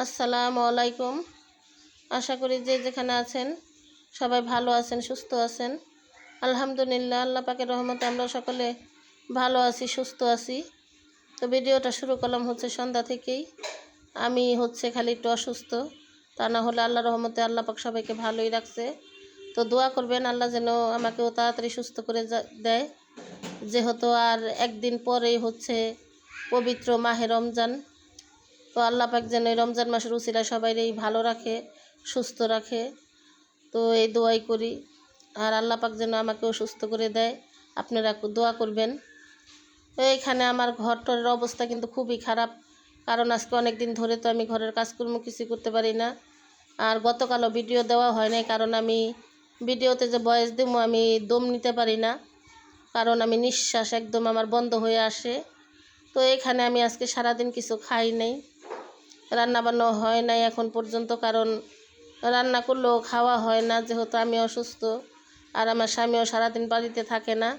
আসসালামু আলাইকুম। আশা করি যে যেখানে আছেন সবাই ভালো আছেন, সুস্থ আছেন। আলহামদুলিল্লাহ, আল্লাহ পাকের রহমতে আমরা সকলে ভালো আছি, সুস্থ আছি। তো ভিডিওটা শুরু করলাম সন্ধ্যা থেকেই। আমি খালি একটু অসুস্থ, তা না হলে আল্লাহর রহমতে আল্লাহ পাক সবাইকে ভালোই রাখছে। তো দোয়া করবেন আল্লাহ যেন আমাকেও তাড়াতাড়ি সুস্থ করে দেয়, যেহেতু আর একদিন পরেই পবিত্র মাহে রমজান। তো আল্লাহ পাক যেন এই রমজান মাসের উসিলায় সবাইকেই ভালো রাখে, সুস্থ রাখে। তো এই দোয়াই করি, আর আল্লাহ পাক যেন আমাকেও সুস্থ করে দেয়। আপনারা দোয়া করবেন। তো এইখানে আমার ঘরটার অবস্থা কিন্তু খুবই খারাপ, কারণ আজকে অনেক দিন ধরে তো আমি ঘরের কাজকর্ম কিছু করতে পারি না। আর গতকালও ভিডিও দেওয়া হয় নাই, কারণ আমি ভিডিওতে যে ভয়েস দেবো আমি দম নিতে পারি না, কারণ আমি নিঃশ্বাস একদম আমার বন্ধ হয়ে আসে। তো এখানে আমি আজকে সারাদিন কিছু খাই নাই, রান্নাবান্না হয় নাই এখন পর্যন্ত, কারণ রান্না করলেও খাওয়া হয় না, যেহেতু আমি অসুস্থ আর আমার স্বামীও সারাদিন বাড়িতে থাকে না।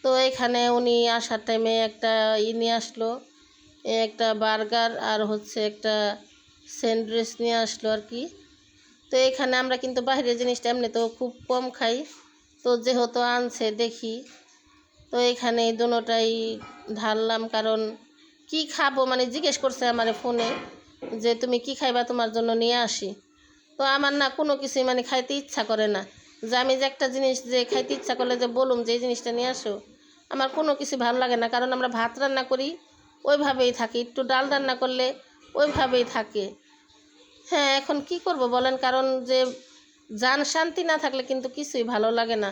তো এখানে উনি আসার টাইমে একটা নিয়ে আসলো, একটা বার্গার আর একটা স্যান্ডউইচ নিয়ে আসলো আর কি। তো এখানে আমরা কিন্তু বাইরের জিনিসটা এমনিতেও খুব কম খাই, তো যেহেতু আনছে দেখি, তো এখানে এই দুটোটাই ঢাললাম। কারণ কি খাবো জিজ্ঞেস করছে আমার ফোনে যে তুমি কি খাইবা, তোমার জন্য নিয়ে আসি। তো আমার না কোনো কিছুই খাইতে ইচ্ছা করে না, যে আমি যে একটা জিনিস যে খাইতে ইচ্ছা করলে যে বলুম যে এই জিনিসটা নিয়ে আসো, আমার কোনো কিছু ভালো লাগে না। কারণ আমরা ভাত রান্না করি ওইভাবেই থাকি, একটু ডাল রান্না করলে ওইভাবেই থাকে। হ্যাঁ, এখন কি করব বলেন, কারণ যে জান শান্তি না থাকলে কিন্তু কিছুই ভালো লাগে না।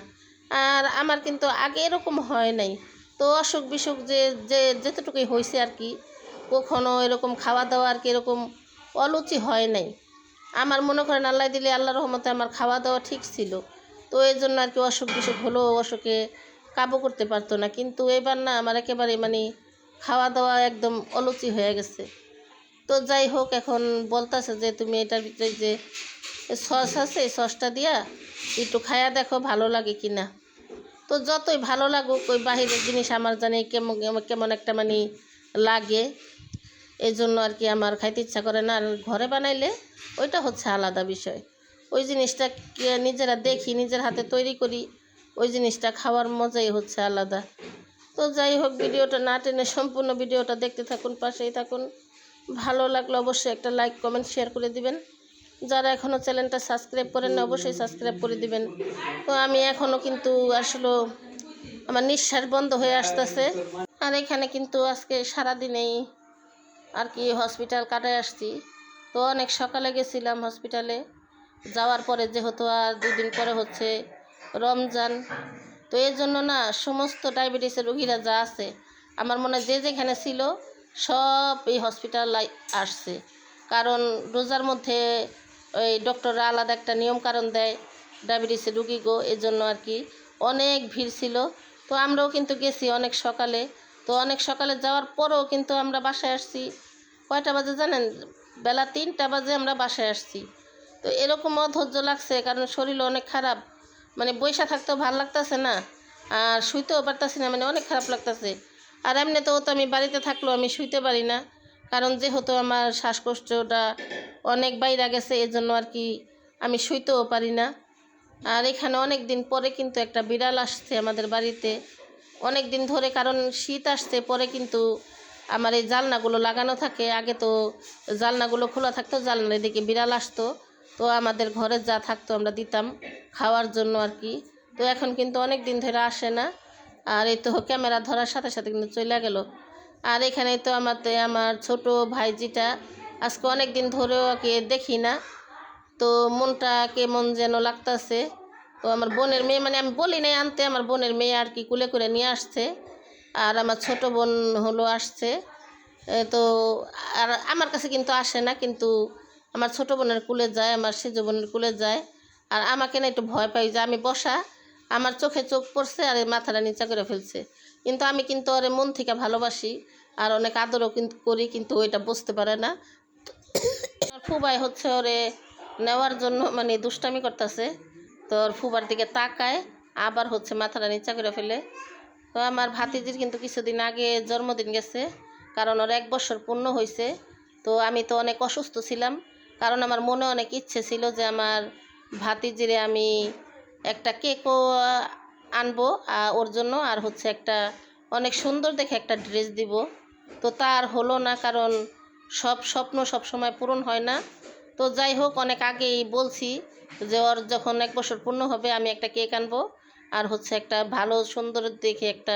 আর আমার কিন্তু আগে এরকম হয় নাই, তো অসুখ বিসুখ যে যে যেতটুকুই হয়েছে আর কি, কখনো এরকম খাওয়া দাওয়া আর কি এরকম অরুচি হয় নাই। আমার মনে করেন আল্লাহ দিলে আল্লাহর রহমতে আমার খাওয়া দাওয়া ঠিক ছিল, তো এই জন্য আর কি অসুখ বিসুখ হলেও অসুখে কাবু করতে পারতো না। কিন্তু এবার না আমার একেবারে খাওয়া দাওয়া একদম অরুচি হয়ে গেছে। তো যাই হোক, এখন বলতেছে যে তুমি এটার ভিতরে যে সস আছে এই সসটা দিয়া একটু খায়া দেখো ভালো লাগে কি না। তো যতই ভালো লাগুক ওই বাহিরের জিনিস আমার জানি কেমন কেমন একটা লাগে, এই জন্য আর কি আমার খাইতে ইচ্ছা করে না। আর ঘরে বানাইলে ওইটা আলাদা বিষয়, ওই জিনিসটা নিজেরা দেখি নিজের হাতে তৈরি করি, ওই জিনিসটা খাওয়ার মজাই আলাদা। তো যাই হোক, ভিডিওটা না টেনে সম্পূর্ণ ভিডিওটা দেখতে থাকুন, পাশেই থাকুন। ভালো লাগলে অবশ্যই একটা লাইক কমেন্ট শেয়ার করে দিবেন। যারা এখনও চ্যানেলটা সাবস্ক্রাইব করেন না অবশ্যই সাবস্ক্রাইব করে দিবেন। তো আমি এখনও কিন্তু আসলে আমার নিঃশ্বাস বন্ধ হয়ে আসতেছে। আর এখানে কিন্তু আজকে সারাদিনেই আর কি হসপিটাল কাটায় আসছি। তো অনেক সকালে গেছিলাম হসপিটালে, যাওয়ার পরে যেহেতু আর 2 দিন পরে রমজান, তো এর জন্য না সমস্ত ডায়াবেটিসের রোগীরা যা আছে আমার মনে হয় যে যেখানে ছিল সব এই হসপিটালে আসছে। কারণ রোজার মধ্যে ওই ডক্টররা আলাদা একটা নিয়ম কারণ দেয় ডায়াবেটিসের রুগীগো, এই জন্য আর কি অনেক ভিড় ছিল। তো আমরাও কিন্তু গেছি অনেক সকালে। তো অনেক সকালে যাওয়ার পরেও কিন্তু আমরা বাসায় আসছি কয়টা বাজে জানেন, বেলা 3টা বাজে আমরা বাসায় আসছি। তো এরকম অধৈর্য লাগছে, কারণ শরীর অনেক খারাপ, বইসা থাকতেও ভালো লাগতেছে না, আর শুইতেও পারতেছি না, অনেক খারাপ লাগতেছে। আর এমনিতেও তো আমি বাড়িতে থাকলেও আমি শুইতে পারি না, কারণ যেহেতু আমার শ্বাসকষ্টটা অনেক বাইরে গেছে, এজন্য আর কি আমি শুইতেও পারি না। আর এখানে অনেক দিন পরে কিন্তু একটা বিড়াল আসছে আমাদের বাড়িতে, অনেক দিন ধরে, কারণ শীত আসছে পরে কিন্তু আমার এই জানলাগুলো লাগানো থাকে, আগে তো জানলাগুলো খোলা থাকতো, জানলার দিকে বিড়াল আসতো, তো আমাদের ঘরে যা থাকতো আমরা দিতাম খাওয়ার জন্য আর কি। তো এখন কিন্তু অনেক দিন ধরে আসে না, আর এই তো ক্যামেরা ধরার সাথে সাথে কিন্তু চলে গেল। আর এখানে তো আমার ছোট ভাইজিটা আজকে অনেক দিন ধরেও ওকে দেখি না, তো মনটা কেমন যেন লাগতেছে। তো আমার বোনের মেয়ে, আমি বলি নাই আনতে, আমার বোনের মেয়ে আর কি কুলে করে নিয়ে আসছে, আর আমার ছোট বোন আসছে। তো আর আমার কাছে কিন্তু আসে না, কিন্তু আমার ছোট বোনের কুলে যায়, আমার সেজ বোনের কুলে যায়। আর আমাকে না একটু ভয় পাই যে আমি বসা, আমার চোখে চোখ পড়ছে আর মাথাটা নিচা করে ফেলছে, কিন্তু আমি কিন্তু ওরে মন থেকে ভালোবাসি আর অনেক আদরও কিন্তু করি, কিন্তু ওইটা বুঝতে পারে না। ফুবাই ওরে নেওয়ার জন্য দুষ্টামি করতেছে, তো ওর ফুবার দিকে তাকায় আবার মাথাটা নিচা করে ফেলে। তো আমার ভাতিজির কিন্তু কিছুদিন আগে জন্মদিন গেছে, কারণ ওর 1 বছর পূর্ণ হয়েছে। তো আমি তো অনেক অসুস্থ ছিলাম, কারণ আমার মনে অনেক ইচ্ছে ছিল যে আমার ভাতিজিরে আমি একটা কেকও আনবো ওর জন্য, আর হচ্ছে একটা অনেক সুন্দর দেখে একটা ড্রেস দিব। তো তার হলো না, কারণ সব স্বপ্ন সব সময় পূরণ হয় না। তো যাই হোক, অনেক আগেই বলছি যে ওর যখন 1 বছর পূর্ণ হবে আমি একটা কেক আনবো, আর হচ্ছে একটা ভালো সুন্দর দেখে একটা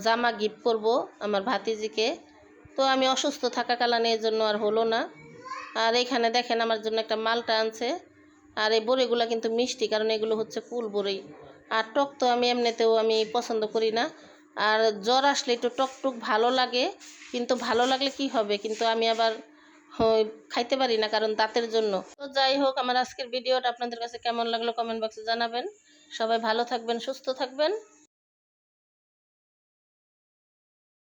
জামা গিফট করব আমার ভাতিজিকে। তো আমি অসুস্থ থাকাকালীন এই জন্য আর হলো না। আর এখানে দেখেন আমার জন্য একটা মালটা আনছে। আর এই বড়িগুলো কিন্তু মিষ্টি, কারণ এগুলো হচ্ছে কুল বড়ি। আর টক তো আমি এমনিতেও আমি পছন্দ করি না। আর জ্বর আসলে একটু টকটুক ভালো লাগে, কিন্তু ভালো লাগলে কি হবে, কিন্তু আমি আবার খাইতে পারি না, কারণ দাঁতের জন্য। তো যাই হোক, আমার আজকের ভিডিওটা আপনাদের কাছে কেমন লাগলো কমেন্ট বক্সে জানাবেন। সবাই ভালো থাকবেন, সুস্থ থাকবেন।